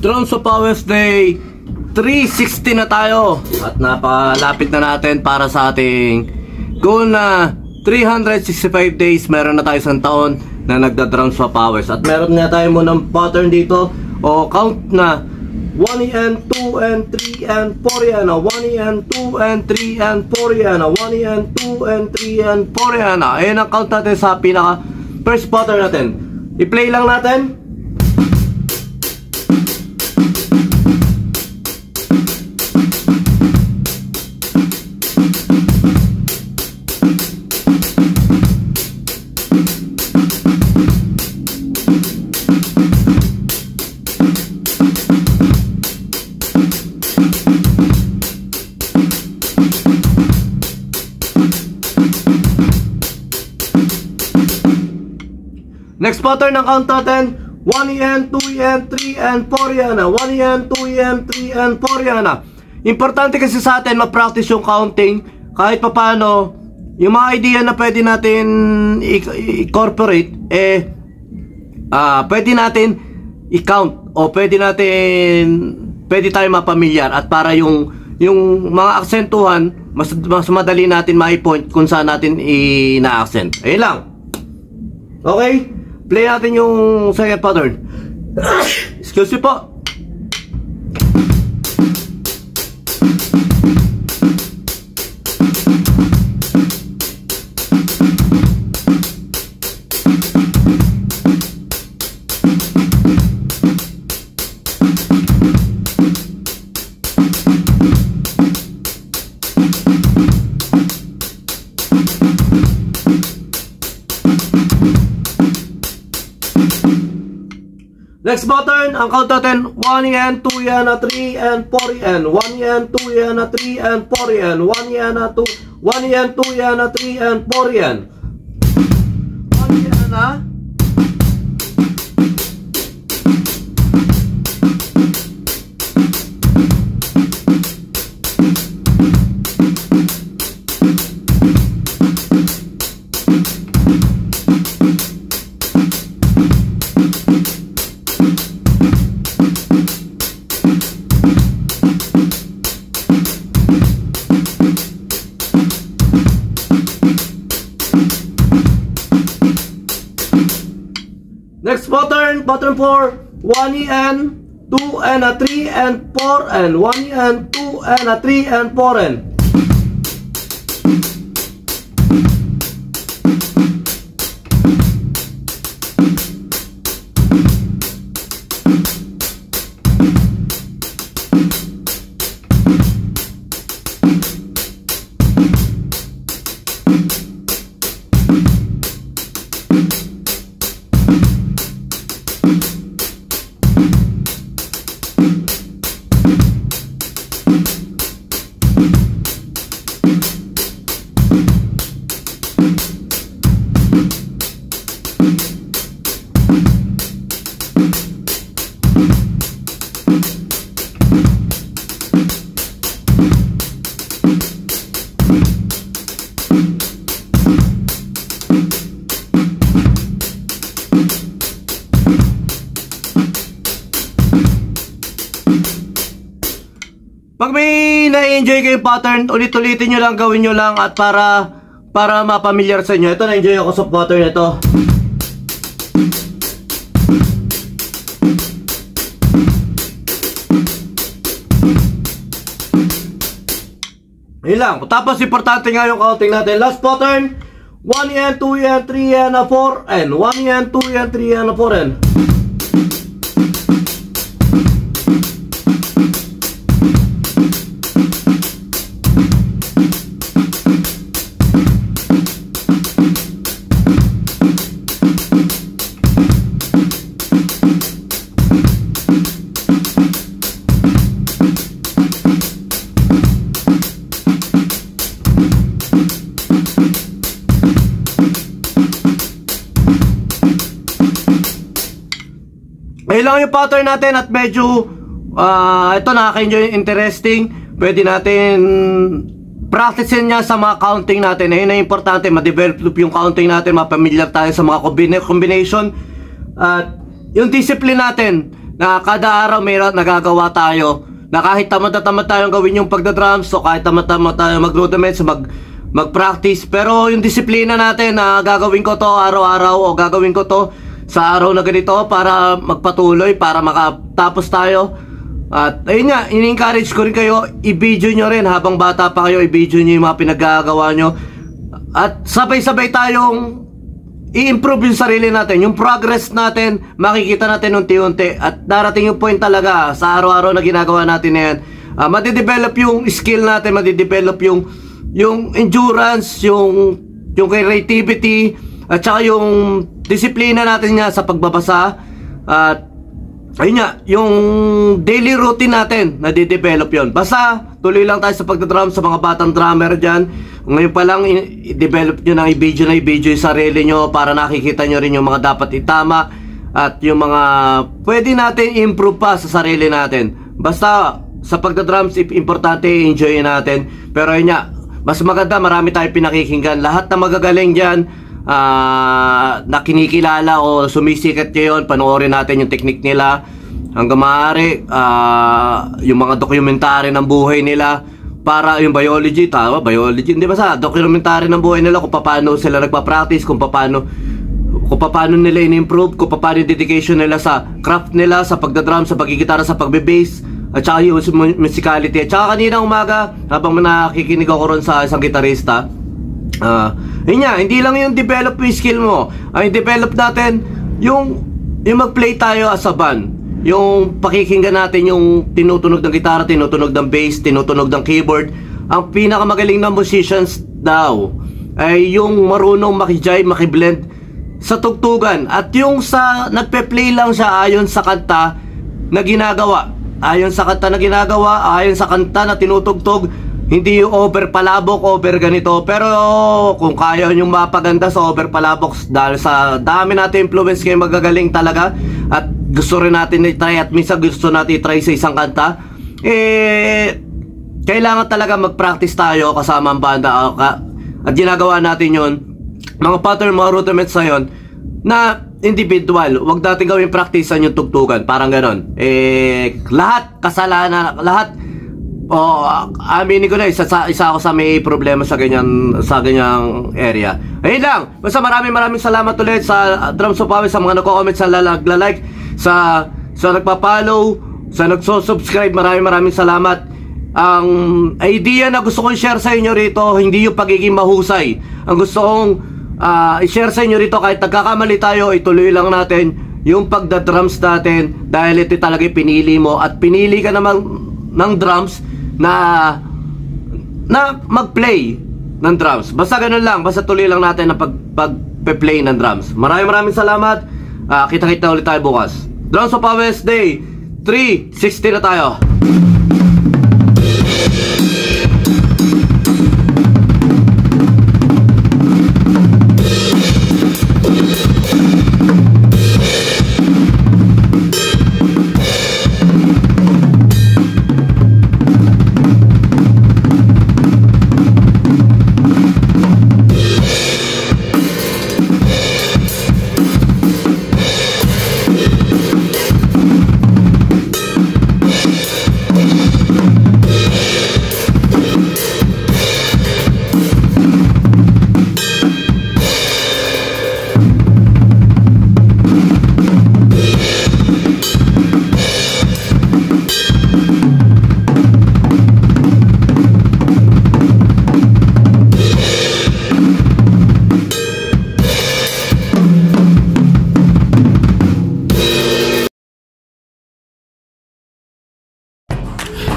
Drums of Powers Day 360 na tayo. At napalapit na natin para sa ating goal na 365 days. Meron na tayo isang taon na nagda-drums of Powers. At meron na tayo munang pattern dito o count na 1 and 2 and 3 and 4 yan. 1 and 2 and 3 and 4 yan. 1 and 2 and 3 and 4 yan. Ayan ang count natin sa pinaka first pattern natin. I-play lang natin. Next pattern ng count natin, 1 and 2 and 3 and 4 yan. 1 and 2 and 3 and 4 yan. Importante kasi sa atin ma-practice yung counting kahit papano. Yung mga idea na pwede natin i-incorporate pwede natin i-count o pwede tayo mapamilyar at para yung mga aksentuhan mas madali natin ma-point kung saan natin ina-accent. Ayun lang. Okay? Play natin yung second pattern. Excuse me po. Next pattern, ang count natin, 1 yan, 2 yan, 3 and 4 yan. 1 yan, 2 yan, 3 and 4 yan. 1 yan, 2 yan, 3 and 4 yan. 1 yan, Next pattern, pattern 4, 1 and 2 and 3 and 4 and 1 and 2 and 3 and 4 and. Pag may na-enjoy kayong pattern, ulit-ulitin nyo lang, gawin nyo lang at para mapamilyar sa inyo. Ito, na-enjoy ako sa pattern ito. Yun lang. Tapos, importante nga yung counting natin. Last pattern, 1 yan, 2 yan, 3 yan, 4 and 1 yan, 2 yan, 3 yan, 4 and. Ayun lang yung pattern natin at medyo ito nakaka-enjoy, interesting. Pwede natin practicein niya sa mga counting natin. Ayun na importante, ma-develop yung counting natin, mapamilyar tayo sa mga combination. At yung discipline natin na kada araw may nagagawa tayo, na kahit tamad tayong gawin yung pagdadrums, so kahit tamad tayo mag-rudiments, mag-practice, pero yung disiplina natin na gagawin ko to araw-araw o gagawin ko to sa araw na ganito para magpatuloy, para makatapos tayo. At ayun nga, in-encourage ko rin kayo, i-video nyo rin habang bata pa kayo, i-video nyo yung mga pinagagawa nyo, at sabay-sabay tayong i-improve yung sarili natin, yung progress natin, makikita natin unti-unti, at darating yung point talaga sa araw-araw na ginagawa natin na yan, madidevelop yung skill natin, madidevelop yung endurance, yung creativity, at saka yung disiplina natin nga sa pagbabasa. At ayun nga, yung daily routine natin, nadidevelop yun. Basta tuloy lang tayo sa pagdadrum sa mga batang drummer dyan. Ngayon pa lang, i-develop nyo ng i-video yung sarili nyo para nakikita nyo rin yung mga dapat itama at yung mga pwede natin improve pa sa sarili natin. Basta sa pagdadrums, importante i-enjoy natin. Pero ayun nga, mas maganda, marami tayong pinakikinggan. Lahat na magagaling dyan, na kinikilala o sumisikat ngayon, panoorin natin yung technique nila hanggang maaari, yung mga dokumentary ng buhay nila, para yung biology, hindi ba sa dokumentary ng buhay nila, kung paano sila nagpa-practice, kung paano nila in-improve, kung paano yung dedication nila sa craft nila, sa pagdadrum, sa pagigitara, sa pagbe-bass, at saka yung musicality. At saka kanina umaga, habang nakikinig ako ron sa isang gitarista, yun nga, hindi lang yung develop yung skill mo, ang develop natin yung mag-play tayo as a band, yung pakikinggan natin yung tinutunog ng gitara, tinutunog ng bass, tinutunog ng keyboard. Ang pinakamagaling na musicians daw ay yung marunong makijive, makiblend sa tugtugan, at yung sa nagpe-play lang siya ayon sa kanta na ginagawa, ayon sa kanta na tinutugtog, hindi yung over palabok, over ganito. Pero kung kaya nyo mapaganda sa over palabok, dahil sa dami natin influence kayo magagaling talaga, at gusto rin natin i-try, at minsan gusto natin i-try sa isang kanta, kailangan talaga mag-practice tayo kasama ang banda, at ginagawa natin yon, mga pattern, mga rudiments na yon, na individual. Huwag natin gawin practicean yung tugtugan, parang ganon. Lahat kasalanan, lahat, aminin ko na, isa ako sa may problema sa ganyang area. Ayun lang. Basta maraming salamat ulit sa Drums of Pawis, sa mga nagko-comment, sa nagla-like, sa nagpa-follow, sa nagso-subscribe. Maraming salamat. Ang idea na gusto kong share sa inyo rito, hindi yung pagiging mahusay. Ang gusto kong i-share sa inyo rito, kahit nagkakamali tayo, ituloy lang natin yung pagda-drums natin, dahil ito talaga pinili mo, at pinili ka naman ng drums na mag-play ng drums. Basta ganun lang, basta tuloy lang natin na pag-play ng drums. Maraming salamat. Kita-kita ulit tayo bukas. Drums of Pawis Day 360 na tayo.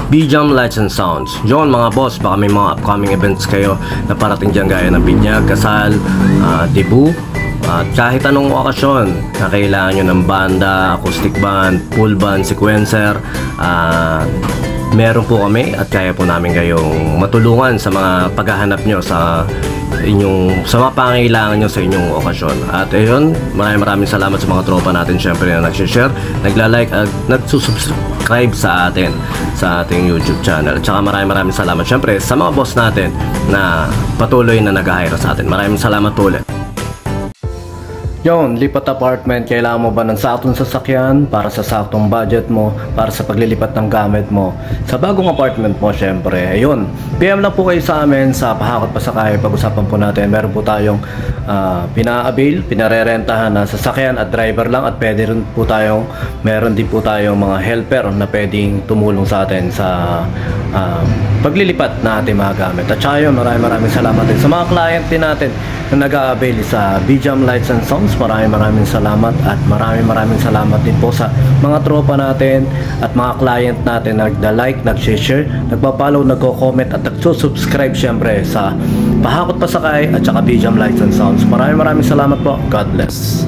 B-Jam Lights and Sounds. Yun mga boss, baka may mga upcoming events kayo na parating dyan, gaya ng binyag, kasal, debut, at kahit anong okasyon na kailangan nyo ng banda, acoustic band, full band, sequencer, meron po kami at kaya po namin kayong matulungan sa mga paghahanap nyo sa mga pangailangan nyo sa inyong okasyon. At ayun, maraming salamat sa mga tropa natin syempre na nag-share, nagla-like at nagsusubscribe sa atin sa ating YouTube channel. At saka maraming salamat syempre sa mga boss natin na patuloy na nag-hire sa atin. Maraming salamat ulit. Yon, lipat apartment, kailangan mo ba ng saktong sasakyan para sa saktong budget mo, para sa paglilipat ng gamit mo? Sa bagong apartment mo, syempre, ayun. PM lang po kayo sa amin sa Pahakot Pasakay. Pag-usapan po natin, meron po tayong pina-avail, pinarerentahan na sasakyan at driver lang, at meron din po tayong mga helper na pwedeng tumulong sa atin sa paglilipat na ating mga gamit. At saka yun, maraming salamat din sa mga client din natin na nag-a-avail sa BJAM Lights and Sounds. Maraming salamat, at maraming salamat din po sa mga tropa natin at mga client natin na nagda-like, nag-share, nagpa-follow, nagko-comment at nagsusubscribe syempre sa Pahakot Pasakay at saka BJAM Lights and Sounds. Maraming salamat po. God bless.